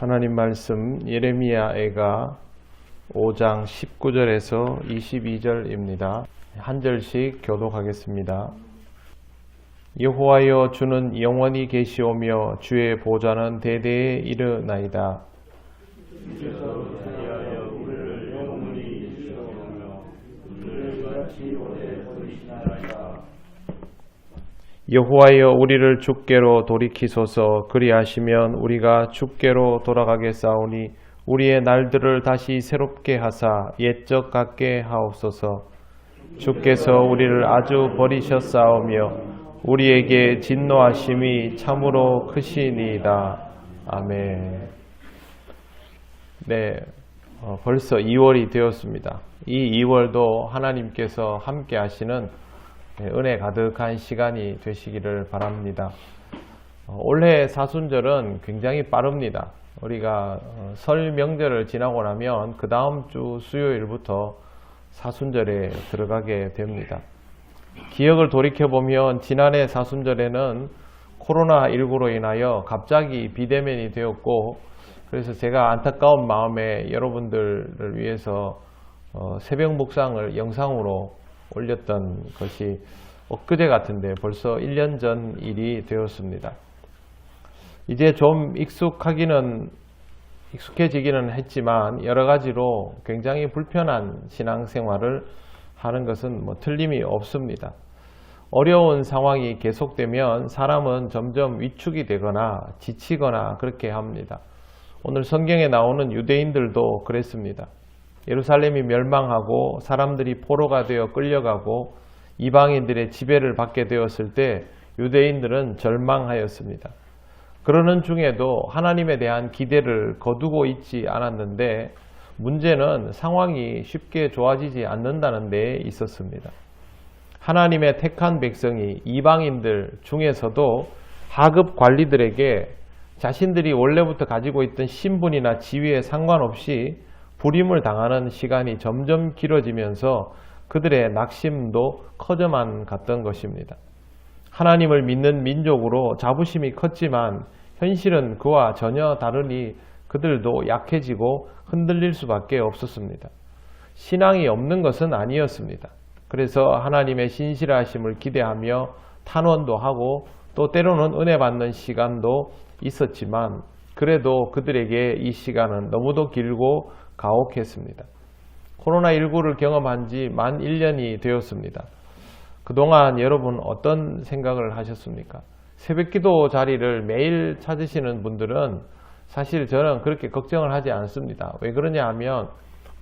하나님 말씀 예레미야애가 5장 19절에서 22절입니다. 한 절씩 교독하겠습니다. 여호와여, 주는 영원히 계시오며 주의 보좌는 대대에 이르나이다. 여호와여, 우리를 주께로 돌이키소서. 그리하시면 우리가 주께로 돌아가겠사오니 우리의 날들을 다시 새롭게 하사 옛적 같게 하옵소서. 주께서 우리를 아주 버리셨사오며 우리에게 진노하심이 참으로 크시니이다. 아멘. 네, 벌써 2월이 되었습니다. 이 2월도 하나님께서 함께 하시는 은혜 가득한 시간이 되시기를 바랍니다. 올해 사순절은 굉장히 빠릅니다. 우리가 설 명절을 지나고 나면 그 다음 주 수요일부터 사순절에 들어가게 됩니다. 기억을 돌이켜보면 지난해 사순절에는 코로나19로 인하여 갑자기 비대면이 되었고, 그래서 제가 안타까운 마음에 여러분들을 위해서 새벽 묵상을 영상으로 올렸던 것이 엊그제 같은데 벌써 1년 전 일이 되었습니다. 이제 좀 익숙해지기는 했지만 여러 가지로 굉장히 불편한 신앙생활을 하는 것은 틀림이 없습니다. 어려운 상황이 계속되면 사람은 점점 위축이 되거나 지치거나 그렇게 합니다. 오늘 성경에 나오는 유대인들도 그랬습니다. 예루살렘이 멸망하고 사람들이 포로가 되어 끌려가고 이방인들의 지배를 받게 되었을 때 유대인들은 절망하였습니다. 그러는 중에도 하나님에 대한 기대를 거두고 있지 않았는데 문제는 상황이 쉽게 좋아지지 않는다는 데에 있었습니다. 하나님의 택한 백성이 이방인들 중에서도 하급 관리들에게 자신들이 원래부터 가지고 있던 신분이나 지위에 상관없이 불임을 당하는 시간이 점점 길어지면서 그들의 낙심도 커져만 갔던 것입니다. 하나님을 믿는 민족으로 자부심이 컸지만 현실은 그와 전혀 다르니 그들도 약해지고 흔들릴 수밖에 없었습니다. 신앙이 없는 것은 아니었습니다. 그래서 하나님의 신실하심을 기대하며 탄원도 하고 또 때로는 은혜 받는 시간도 있었지만 그래도 그들에게 이 시간은 너무도 길고 가혹했습니다. 코로나19를 경험한 지 만 1년이 되었습니다. 그동안 여러분 어떤 생각을 하셨습니까? 새벽기도 자리를 매일 찾으시는 분들은 사실 저는 그렇게 걱정을 하지 않습니다. 왜 그러냐 하면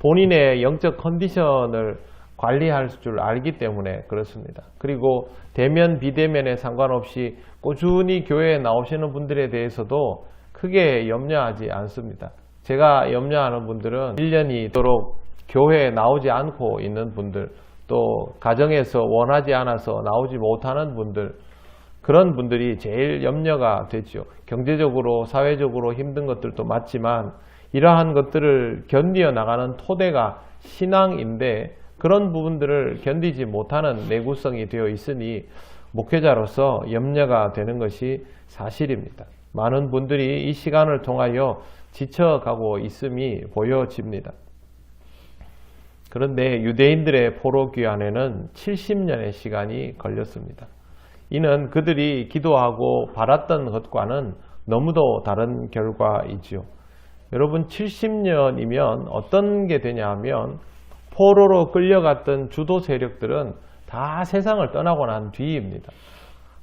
본인의 영적 컨디션을 관리할 줄 알기 때문에 그렇습니다. 그리고 대면 비대면에 상관없이 꾸준히 교회에 나오시는 분들에 대해서도 크게 염려하지 않습니다. 제가 염려하는 분들은 1년이 있도록 교회에 나오지 않고 있는 분들, 또 가정에서 원하지 않아서 나오지 못하는 분들, 그런 분들이 제일 염려가 되죠. 경제적으로 사회적으로 힘든 것들도 맞지만 이러한 것들을 견디어 나가는 토대가 신앙인데 그런 부분들을 견디지 못하는 내구성이 되어 있으니 목회자로서 염려가 되는 것이 사실입니다. 많은 분들이 이 시간을 통하여 지쳐가고 있음이 보여집니다. 그런데 유대인들의 포로 귀환에는 70년의 시간이 걸렸습니다. 이는 그들이 기도하고 바랐던 것과는 너무도 다른 결과이지요. 여러분 70년이면 어떤 게 되냐 하면 포로로 끌려갔던 주도 세력들은 다 세상을 떠나고 난 뒤입니다.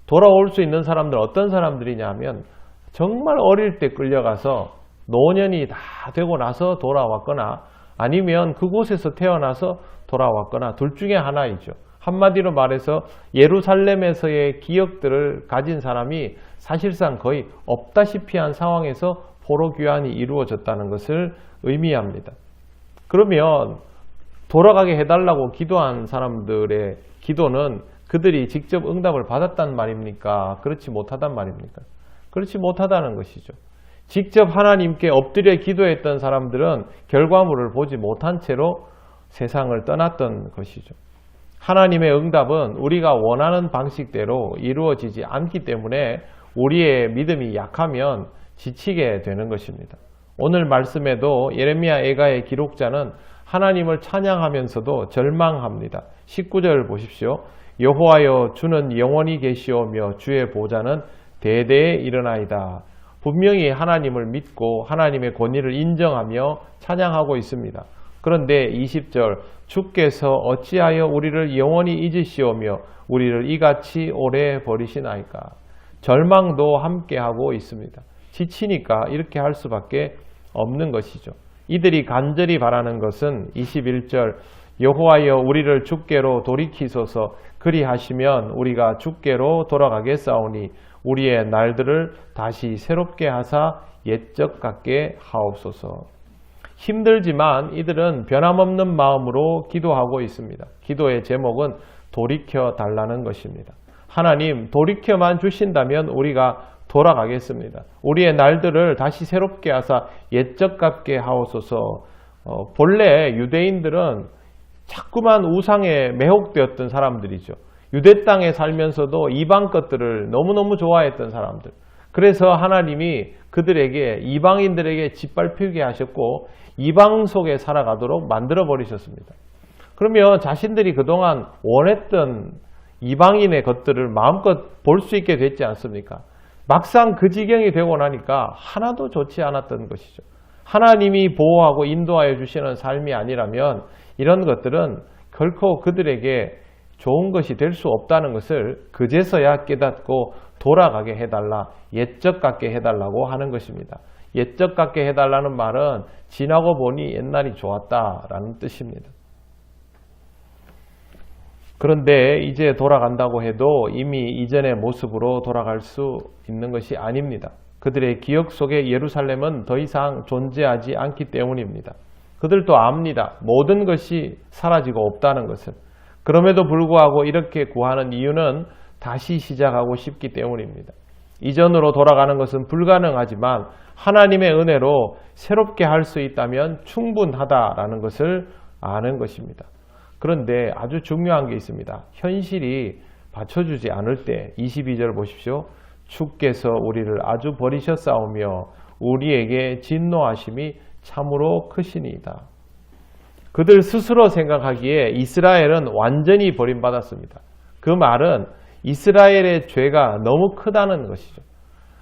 돌아올 수 있는 사람들은 어떤 사람들이냐 하면 정말 어릴 때 끌려가서 노년이 다 되고 나서 돌아왔거나 아니면 그곳에서 태어나서 돌아왔거나 둘 중에 하나이죠. 한마디로 말해서 예루살렘에서의 기억들을 가진 사람이 사실상 거의 없다시피 한 상황에서 포로 귀환이 이루어졌다는 것을 의미합니다. 그러면 돌아가게 해달라고 기도한 사람들의 기도는 그들이 직접 응답을 받았단 말입니까? 그렇지 못하단 말입니까? 그렇지 못하다는 것이죠. 직접 하나님께 엎드려 기도했던 사람들은 결과물을 보지 못한 채로 세상을 떠났던 것이죠. 하나님의 응답은 우리가 원하는 방식대로 이루어지지 않기 때문에 우리의 믿음이 약하면 지치게 되는 것입니다. 오늘 말씀에도 예레미야 애가의 기록자는 하나님을 찬양하면서도 절망합니다. 19절 보십시오. 여호와여 주는 영원히 계시오며 주의 보좌는 대대에 일어나이다. 분명히 하나님을 믿고 하나님의 권위를 인정하며 찬양하고 있습니다. 그런데 20절 주께서 어찌하여 우리를 영원히 잊으시오며 우리를 이같이 오래 버리시나이까. 절망도 함께하고 있습니다. 지치니까 이렇게 할 수밖에 없는 것이죠. 이들이 간절히 바라는 것은 21절 여호와여 우리를 주께로 돌이키소서 그리하시면 우리가 주께로 돌아가겠사오니 우리의 날들을 다시 새롭게 하사 옛적 같게 하옵소서. 힘들지만 이들은 변함없는 마음으로 기도하고 있습니다. 기도의 제목은 돌이켜 달라는 것입니다. 하나님 돌이켜만 주신다면 우리가 돌아가겠습니다. 우리의 날들을 다시 새롭게 하사 옛적 같게 하옵소서. 본래 유대인들은 자꾸만 우상에 매혹되었던 사람들이죠. 유대 땅에 살면서도 이방 것들을 너무너무 좋아했던 사람들. 그래서 하나님이 그들에게 이방인들에게 짓밟히게 하셨고 이방 속에 살아가도록 만들어 버리셨습니다. 그러면 자신들이 그동안 원했던 이방인의 것들을 마음껏 볼 수 있게 됐지 않습니까? 막상 그 지경이 되고 나니까 하나도 좋지 않았던 것이죠. 하나님이 보호하고 인도하여 주시는 삶이 아니라면 이런 것들은 결코 그들에게 좋은 것이 될 수 없다는 것을 그제서야 깨닫고 돌아가게 해달라, 옛적 같게 해달라고 하는 것입니다. 옛적 같게 해달라는 말은 지나고 보니 옛날이 좋았다라는 뜻입니다. 그런데 이제 돌아간다고 해도 이미 이전의 모습으로 돌아갈 수 있는 것이 아닙니다. 그들의 기억 속에 예루살렘은 더 이상 존재하지 않기 때문입니다. 그들도 압니다. 모든 것이 사라지고 없다는 것을. 그럼에도 불구하고 이렇게 구하는 이유는 다시 시작하고 싶기 때문입니다. 이전으로 돌아가는 것은 불가능하지만 하나님의 은혜로 새롭게 할 수 있다면 충분하다라는 것을 아는 것입니다. 그런데 아주 중요한 게 있습니다. 현실이 받쳐주지 않을 때 22절 보십시오. 주께서 우리를 아주 버리셨사오며 우리에게 진노하심이 참으로 크시니이다. 그들 스스로 생각하기에 이스라엘은 완전히 버림받았습니다. 그 말은 이스라엘의 죄가 너무 크다는 것이죠.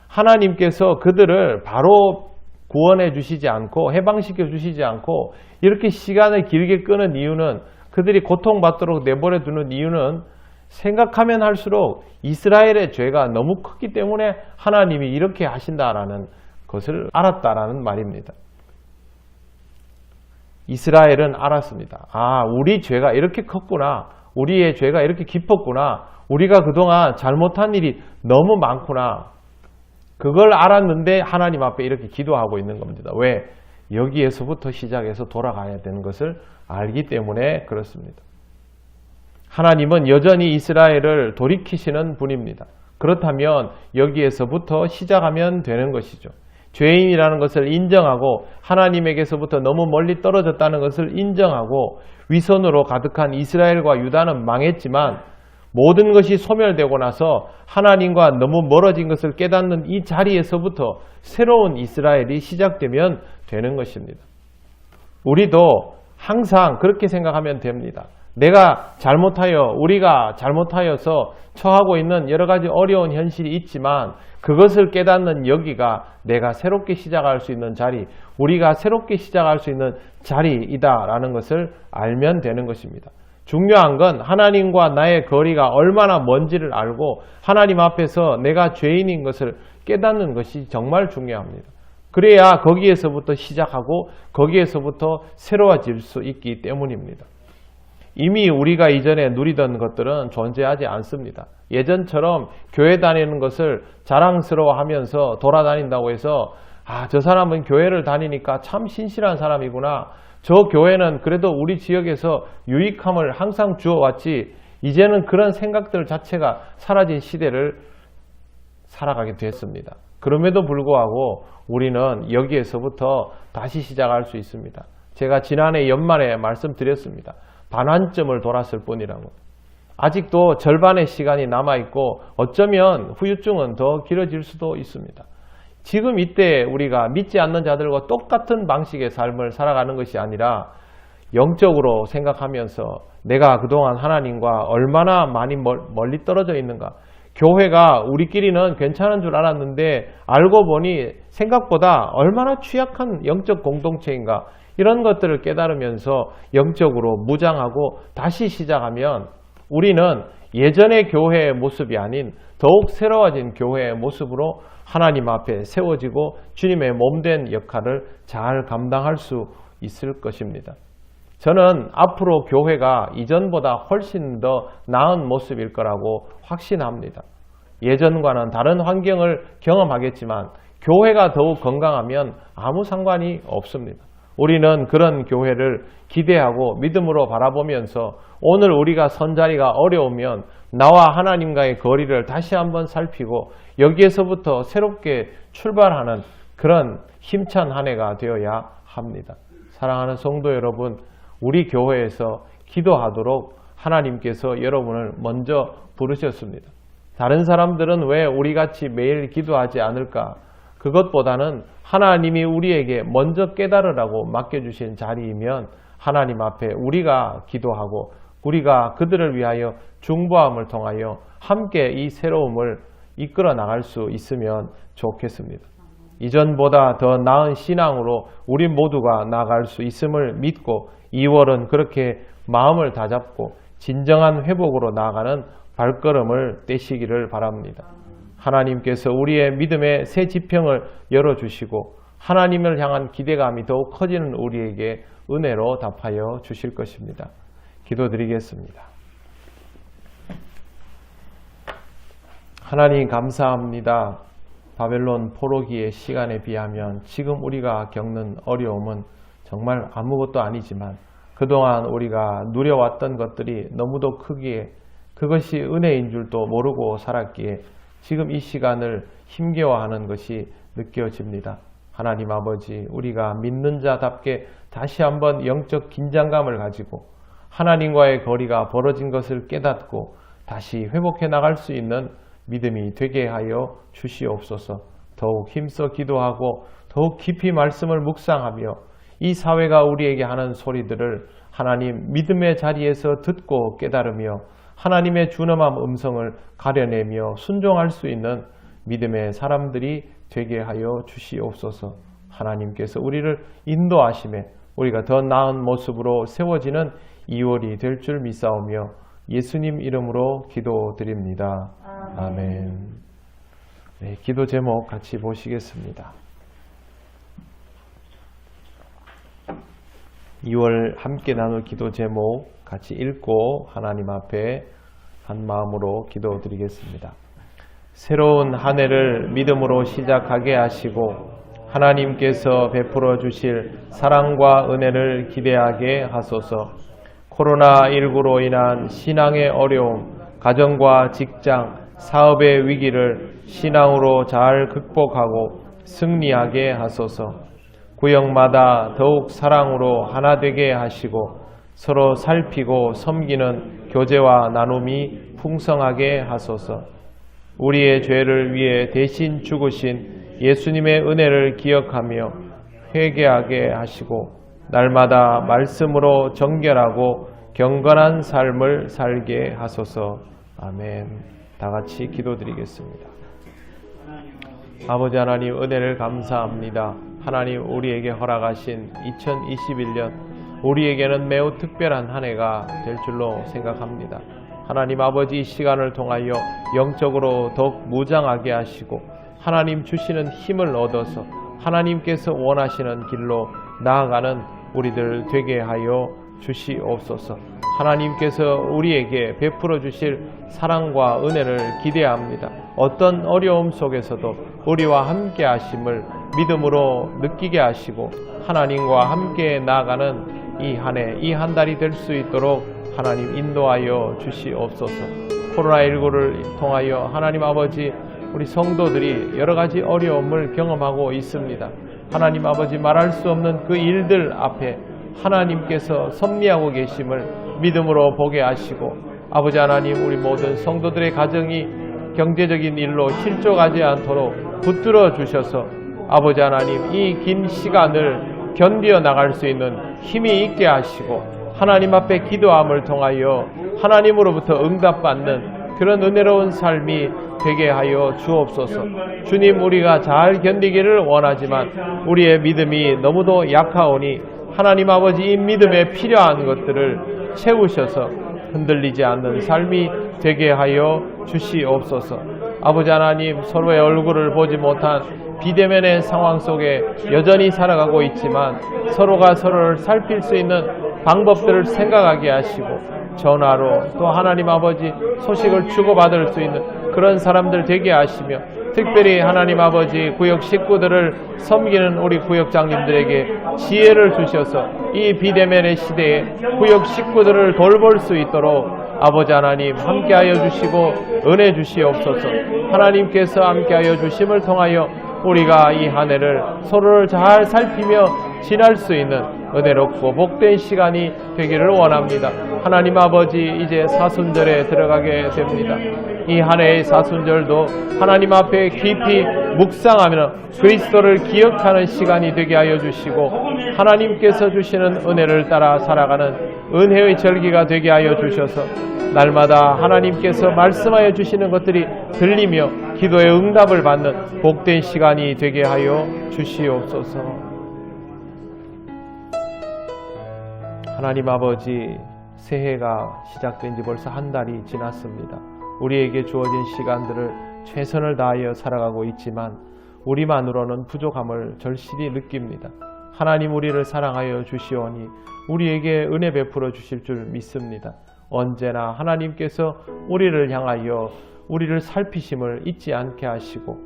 하나님께서 그들을 바로 구원해 주시지 않고 해방시켜 주시지 않고 이렇게 시간을 길게 끄는 이유는 그들이 고통받도록 내버려 두는 이유는 생각하면 할수록 이스라엘의 죄가 너무 크기 때문에 하나님이 이렇게 하신다라는 것을 알았다라는 말입니다. 이스라엘은 알았습니다. 아, 우리 죄가 이렇게 컸구나. 우리의 죄가 이렇게 깊었구나. 우리가 그동안 잘못한 일이 너무 많구나. 그걸 알았는데 하나님 앞에 이렇게 기도하고 있는 겁니다. 왜? 여기에서부터 시작해서 돌아가야 되는 것을 알기 때문에 그렇습니다. 하나님은 여전히 이스라엘을 돌이키시는 분입니다. 그렇다면 여기에서부터 시작하면 되는 것이죠. 죄인이라는 것을 인정하고 하나님에게서부터 너무 멀리 떨어졌다는 것을 인정하고 위선으로 가득한 이스라엘과 유다는 망했지만 모든 것이 소멸되고 나서 하나님과 너무 멀어진 것을 깨닫는 이 자리에서부터 새로운 이스라엘이 시작되면 되는 것입니다. 우리도 항상 그렇게 생각하면 됩니다. 내가 잘못하여 우리가 잘못하여서 처하고 있는 여러 가지 어려운 현실이 있지만 그것을 깨닫는 여기가 내가 새롭게 시작할 수 있는 자리, 우리가 새롭게 시작할 수 있는 자리이다라는 것을 알면 되는 것입니다. 중요한 건 하나님과 나의 거리가 얼마나 먼지를 알고 하나님 앞에서 내가 죄인인 것을 깨닫는 것이 정말 중요합니다. 그래야 거기에서부터 시작하고 거기에서부터 새로워질 수 있기 때문입니다. 이미 우리가 이전에 누리던 것들은 존재하지 않습니다. 예전처럼 교회 다니는 것을 자랑스러워하면서 돌아다닌다고 해서 아, 저 사람은 교회를 다니니까 참 신실한 사람이구나. 저 교회는 그래도 우리 지역에서 유익함을 항상 주어왔지. 이제는 그런 생각들 자체가 사라진 시대를 살아가게 됐습니다. 그럼에도 불구하고 우리는 여기에서부터 다시 시작할 수 있습니다. 제가 지난해 연말에 말씀드렸습니다. 반환점을 돌았을 뿐이라고. 아직도 절반의 시간이 남아있고 어쩌면 후유증은 더 길어질 수도 있습니다. 지금 이때 우리가 믿지 않는 자들과 똑같은 방식의 삶을 살아가는 것이 아니라 영적으로 생각하면서 내가 그동안 하나님과 얼마나 많이 멀리 떨어져 있는가. 교회가 우리끼리는 괜찮은 줄 알았는데 알고 보니 생각보다 얼마나 취약한 영적 공동체인가. 이런 것들을 깨달으면서 영적으로 무장하고 다시 시작하면 우리는 예전의 교회의 모습이 아닌 더욱 새로워진 교회의 모습으로 하나님 앞에 세워지고 주님의 몸된 역할을 잘 감당할 수 있을 것입니다. 저는 앞으로 교회가 이전보다 훨씬 더 나은 모습일 거라고 확신합니다. 예전과는 다른 환경을 경험하겠지만 교회가 더욱 건강하면 아무 상관이 없습니다. 우리는 그런 교회를 기대하고 믿음으로 바라보면서 오늘 우리가 선 자리가 어려우면 나와 하나님과의 거리를 다시 한번 살피고 여기에서부터 새롭게 출발하는 그런 힘찬 한 해가 되어야 합니다. 사랑하는 성도 여러분, 우리 교회에서 기도하도록 하나님께서 여러분을 먼저 부르셨습니다. 다른 사람들은 왜 우리같이 매일 기도하지 않을까? 그것보다는 하나님이 우리에게 먼저 깨달으라고 맡겨주신 자리이면 하나님 앞에 우리가 기도하고 우리가 그들을 위하여 중보함을 통하여 함께 이 새로움을 이끌어 나갈 수 있으면 좋겠습니다. 이전보다 더 나은 신앙으로 우리 모두가 나아갈 수 있음을 믿고 2월은 그렇게 마음을 다잡고 진정한 회복으로 나아가는 발걸음을 떼시기를 바랍니다. 하나님께서 우리의 믿음의 새 지평을 열어주시고 하나님을 향한 기대감이 더욱 커지는 우리에게 은혜로 답하여 주실 것입니다. 기도드리겠습니다. 하나님 감사합니다. 바벨론 포로기의 시간에 비하면 지금 우리가 겪는 어려움은 정말 아무것도 아니지만 그동안 우리가 누려왔던 것들이 너무도 크기에 그것이 은혜인 줄도 모르고 살았기에 지금 이 시간을 힘겨워하는 것이 느껴집니다. 하나님 아버지, 우리가 믿는 자답게 다시 한번 영적 긴장감을 가지고 하나님과의 거리가 벌어진 것을 깨닫고 다시 회복해 나갈 수 있는 믿음이 되게 하여 주시옵소서. 더욱 힘써 기도하고 더욱 깊이 말씀을 묵상하며 이 사회가 우리에게 하는 소리들을 하나님 믿음의 자리에서 듣고 깨달으며 하나님의 준엄한 음성을 가려내며 순종할 수 있는 믿음의 사람들이 되게 하여 주시옵소서. 하나님께서 우리를 인도하심에 우리가 더 나은 모습으로 세워지는 2월이 될 줄 믿사오며 예수님 이름으로 기도드립니다. 아멘. 네, 기도 제목 같이 보시겠습니다. 2월 함께 나눌 기도 제목 같이 읽고 하나님 앞에 한 마음으로 기도드리겠습니다. 새로운 한 해를 믿음으로 시작하게 하시고 하나님께서 베풀어 주실 사랑과 은혜를 기대하게 하소서. 코로나19로 인한 신앙의 어려움, 가정과 직장, 사업의 위기를 신앙으로 잘 극복하고 승리하게 하소서. 구역마다 더욱 사랑으로 하나 되게 하시고 서로 살피고 섬기는 교제와 나눔이 풍성하게 하소서. 우리의 죄를 위해 대신 죽으신 예수님의 은혜를 기억하며 회개하게 하시고 날마다 말씀으로 정결하고 경건한 삶을 살게 하소서. 아멘. 다 같이 기도드리겠습니다. 아버지 하나님, 은혜를 감사합니다. 하나님, 우리에게 허락하신 2021년 우리에게는 매우 특별한 한 해가 될 줄로 생각합니다. 하나님 아버지, 이 시간을 통하여 영적으로 더욱 무장하게 하시고 하나님 주시는 힘을 얻어서 하나님께서 원하시는 길로 나아가는 우리들 되게 하여 주시옵소서. 하나님께서 우리에게 베풀어 주실 사랑과 은혜를 기대합니다. 어떤 어려움 속에서도 우리와 함께 하심을 믿음으로 느끼게 하시고 하나님과 함께 나아가는 이 한 해, 이 한 달이 될 수 있도록 하나님 인도하여 주시옵소서. 코로나19를 통하여 하나님 아버지, 우리 성도들이 여러 가지 어려움을 경험하고 있습니다. 하나님 아버지, 말할 수 없는 그 일들 앞에 하나님께서 섭리하고 계심을 믿음으로 보게 하시고 아버지 하나님, 우리 모든 성도들의 가정이 경제적인 일로 실족하지 않도록 붙들어 주셔서 아버지 하나님 이 긴 시간을 견디어 나갈 수 있는 힘이 있게 하시고 하나님 앞에 기도함을 통하여 하나님으로부터 응답받는 그런 은혜로운 삶이 되게 하여 주옵소서. 주님, 우리가 잘 견디기를 원하지만 우리의 믿음이 너무도 약하오니 하나님 아버지 이 믿음에 필요한 것들을 채우셔서 흔들리지 않는 삶이 되게 하여 주시옵소서. 아버지 하나님, 서로의 얼굴을 보지 못한 비대면의 상황 속에 여전히 살아가고 있지만 서로가 서로를 살필 수 있는 방법들을 생각하게 하시고 전화로 또 하나님 아버지 소식을 주고받을 수 있는 그런 사람들 되게 하시며 특별히 하나님 아버지 구역 식구들을 섬기는 우리 구역장님들에게 지혜를 주셔서 이 비대면의 시대에 구역 식구들을 돌볼 수 있도록 아버지 하나님 함께하여 주시고 은혜 주시옵소서. 하나님께서 함께하여 주심을 통하여 우리가 이 한 해를 서로를 잘 살피며 지날 수 있는 은혜롭고 복된 시간이 되기를 원합니다. 하나님 아버지, 이제 사순절에 들어가게 됩니다. 이 한 해의 사순절도 하나님 앞에 깊이 묵상하며 그리스도를 기억하는 시간이 되게 하여 주시고 하나님께서 주시는 은혜를 따라 살아가는 은혜의 절기가 되게 하여 주셔서 날마다 하나님께서 말씀하여 주시는 것들이 들리며 기도의 응답을 받는 복된 시간이 되게 하여 주시옵소서. 하나님 아버지, 새해가 시작된 지 벌써 한 달이 지났습니다. 우리에게 주어진 시간들을 최선을 다하여 살아가고 있지만 우리만으로는 부족함을 절실히 느낍니다. 하나님, 우리를 사랑하여 주시오니 우리에게 은혜 베풀어 주실 줄 믿습니다. 언제나 하나님께서 우리를 향하여 우리를 살피심을 잊지 않게 하시고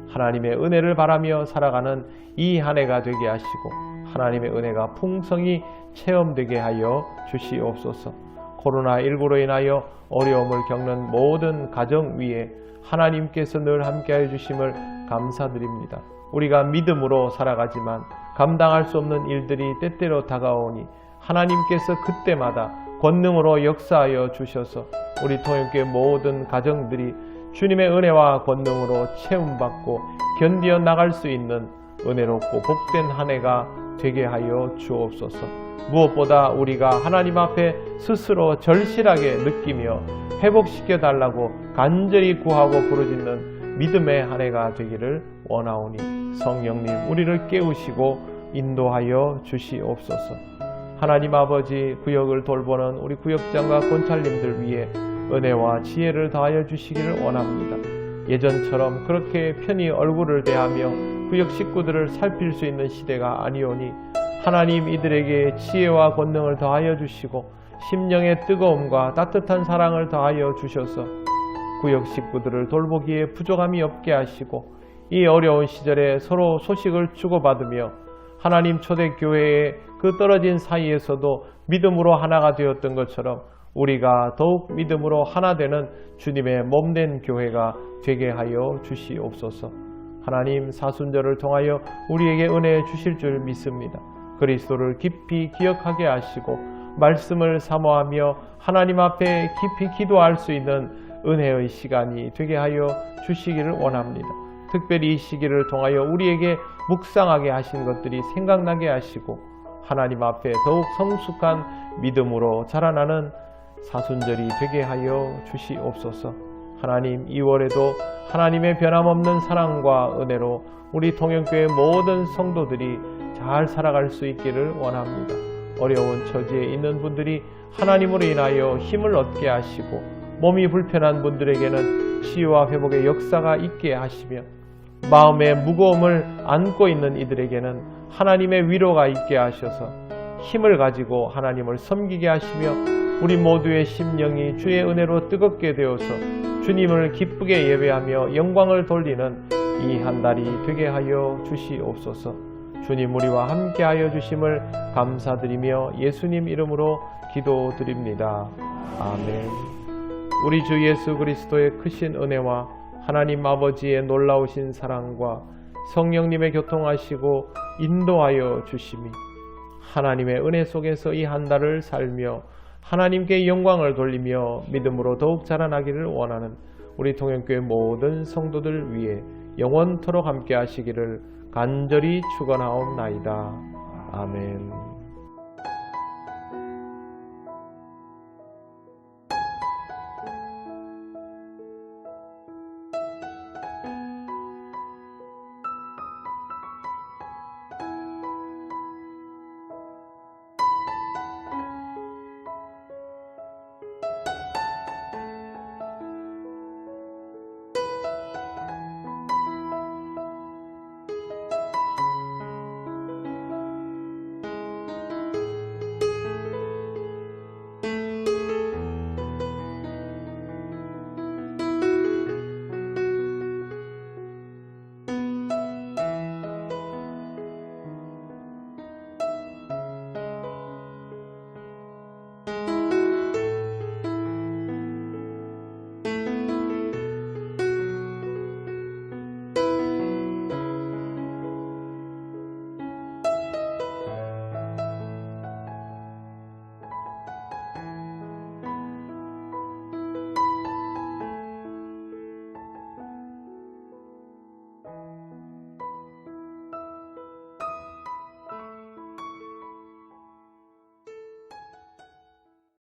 하나님의 은혜를 바라며 살아가는 이 한 해가 되게 하시고 하나님의 은혜가 풍성히 체험되게 하여 주시옵소서. 코로나19로 인하여 어려움을 겪는 모든 가정 위에 하나님께서 늘 함께하여 주심을 감사드립니다. 우리가 믿음으로 살아가지만 감당할 수 없는 일들이 때때로 다가오니 하나님께서 그때마다 권능으로 역사하여 주셔서 우리 통역교회 모든 가정들이 주님의 은혜와 권능으로 체험받고 견디어 나갈 수 있는 은혜롭고 복된 한 해가 되게 하여 주옵소서. 무엇보다 우리가 하나님 앞에 스스로 절실하게 느끼며 회복시켜 달라고 간절히 구하고 부르짖는 믿음의 한 해가 되기를 원하오니 성령님, 우리를 깨우시고 인도하여 주시옵소서. 하나님 아버지, 구역을 돌보는 우리 구역장과 권찰님들 위해 은혜와 지혜를 다하여 주시기를 원합니다. 예전처럼 그렇게 편히 얼굴을 대하며 구역 식구들을 살필 수 있는 시대가 아니오니 하나님, 이들에게 지혜와 권능을 더하여 주시고 심령의 뜨거움과 따뜻한 사랑을 더하여 주셔서 구역 식구들을 돌보기에 부족함이 없게 하시고 이 어려운 시절에 서로 소식을 주고받으며 하나님 초대교회의 그 떨어진 사이에서도 믿음으로 하나가 되었던 것처럼 우리가 더욱 믿음으로 하나 되는 주님의 몸된 교회가 되게 하여 주시옵소서. 하나님, 사순절을 통하여 우리에게 은혜 주실 줄 믿습니다. 그리스도를 깊이 기억하게 하시고 말씀을 사모하며 하나님 앞에 깊이 기도할 수 있는 은혜의 시간이 되게 하여 주시기를 원합니다. 특별히 이 시기를 통하여 우리에게 묵상하게 하신 것들이 생각나게 하시고 하나님 앞에 더욱 성숙한 믿음으로 자라나는 사순절이 되게 하여 주시옵소서. 하나님, 2월에도 하나님의 변함없는 사랑과 은혜로 우리 통영교회 모든 성도들이 잘 살아갈 수 있기를 원합니다. 어려운 처지에 있는 분들이 하나님으로 인하여 힘을 얻게 하시고 몸이 불편한 분들에게는 치유와 회복의 역사가 있게 하시며 마음의 무거움을 안고 있는 이들에게는 하나님의 위로가 있게 하셔서 힘을 가지고 하나님을 섬기게 하시며 우리 모두의 심령이 주의 은혜로 뜨겁게 되어서 주님을 기쁘게 예배하며 영광을 돌리는 이 한 달이 되게 하여 주시옵소서. 주님, 우리와 함께 하여 주심을 감사드리며 예수님 이름으로 기도드립니다. 아멘. 우리 주 예수 그리스도의 크신 은혜와 하나님 아버지의 놀라우신 사랑과 성령님의 교통하시고 인도하여 주심이 하나님의 은혜 속에서 이 한 달을 살며 하나님께 영광을 돌리며 믿음으로 더욱 자라나기를 원하는 우리 통영교회 모든 성도들 위해 영원토록 함께 하시기를 간절히 축원하옵나이다. 아멘.